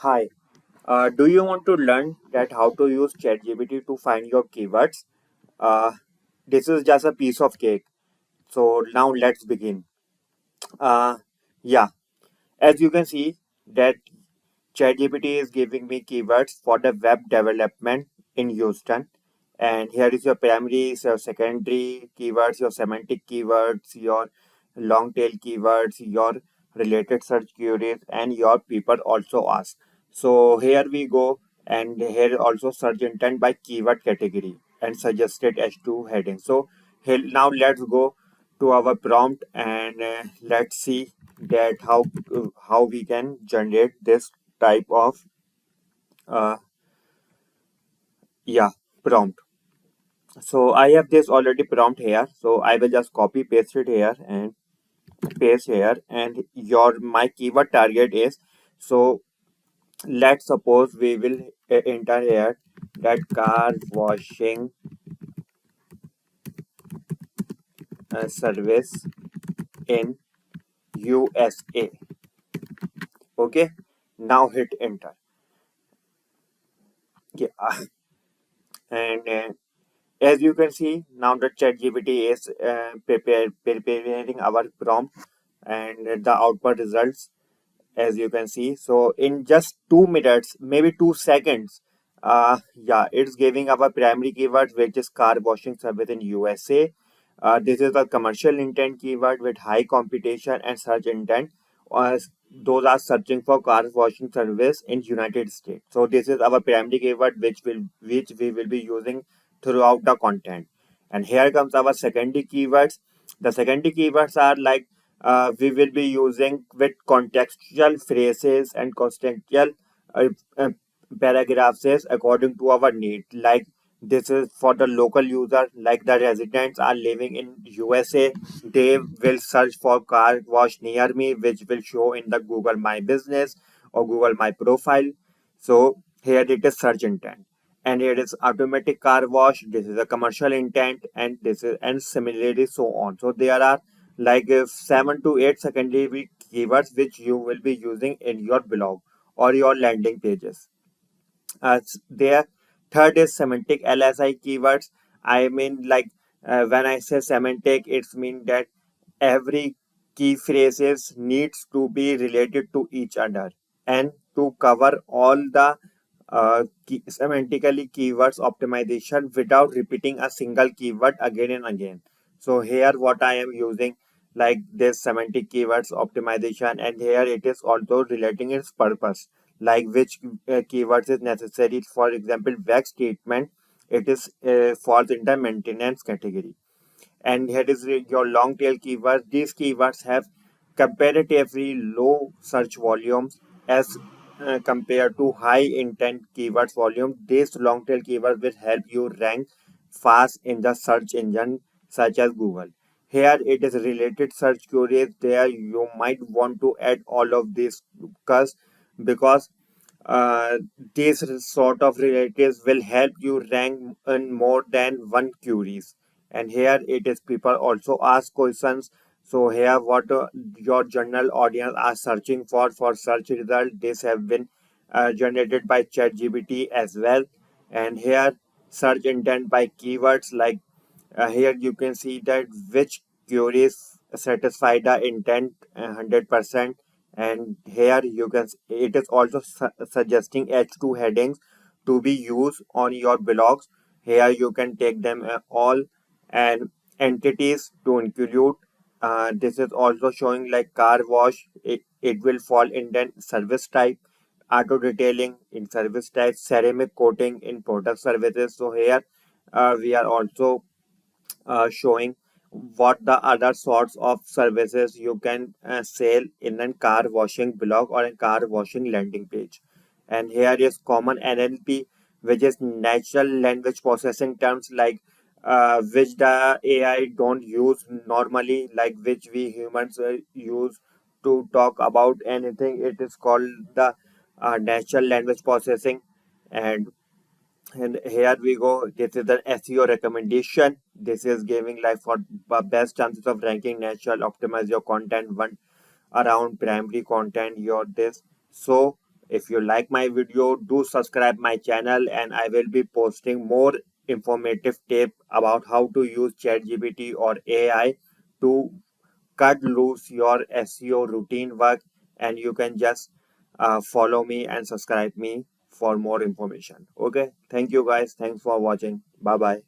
Hi, do you want to learn that how to use ChatGPT to find your keywords? Uh, this is just a piece of cake. So now let's begin. Uh, yeah, as you can see that ChatGPT is giving me keywords for the web development in Houston. And here is your primary, your secondary keywords, your semantic keywords, your long tail keywords, your related search queries, and your people also ask. So here we go, and here also search intent by keyword category and suggested H2 heading. So here now let's go to our prompt and let's see that how we can generate this type of uh, yeah prompt. So I have this already prompt here, so I will just copy paste it here and paste here, and your my keyword target is, so let's suppose we will enter here that car washing service in USA. Okay, now hit enter. Yeah. And as you can see, now the ChatGPT is preparing our prompt and the output results, as you can see. So in just 2 minutes, maybe 2 seconds, it's giving our primary keyword, which is car washing service in USA. This is a commercial intent keyword with high competition and search intent. Uh, those are searching for car washing service in United States. So this is our primary keyword, which we will be using throughout the content. And here comes our secondary keywords. The secondary keywords are like we will be using with contextual phrases and contextual uh, uh, paragraphs according to our need. Like this is for the local user, like the residents are living in USA. They will search for car wash near me, which will show in the Google My Business or Google My Profile. So here it is search intent. And here is automatic car wash. This is a commercial intent, and this is and similarly so on. So there are like 7 to 8 secondary keywords which you will be using in your blog or your landing pages. There, third is semantic LSI keywords. I mean, like when I say semantic, it's mean that every key phrases needs to be related to each other and to cover all the semantically keywords optimization without repeating a single keyword again and again. So here what I am using like this semantic keywords optimization, and here it is also relating its purpose, like which keywords is necessary. For example, wax treatment, it is falls in the maintenance category. And here is your long tail keywords. These keywords have comparatively low search volumes as compared to high intent keywords volume. These long tail keywords will help you rank fast in the search engine such as Google. Here it is related search queries. There you might want to add all of these because uh, these sort of relatives will help you rank in more than one queries. And here it is people also ask questions. So here what your general audience are searching for search result, this have been generated by ChatGPT as well. And here search intent by keywords, like here you can see that which queries satisfy the intent 100%. And here you can it is also suggesting H2 headings to be used on your blogs. Here you can take them all and entities to include. This is also showing like car wash, it will fall in then service type, auto detailing in service type, ceramic coating in product services. So here we are also showing what the other sorts of services you can sell in a car washing blog or a car washing landing page. And here is common NLP, which is natural language processing terms, like which the AI don't use normally, like which we humans use to talk about anything. It is called the natural language processing. And here we go. This is an SEO recommendation. This is giving like for best chances of ranking natural, optimize your content one around primary content, your this. So If you like my video, do subscribe my channel, and I will be posting more informative tip about how to use ChatGPT or AI to cut loose your SEO routine work. And you can just follow me and subscribe me for more information. Okay, thank you guys. Thanks for watching. Bye bye.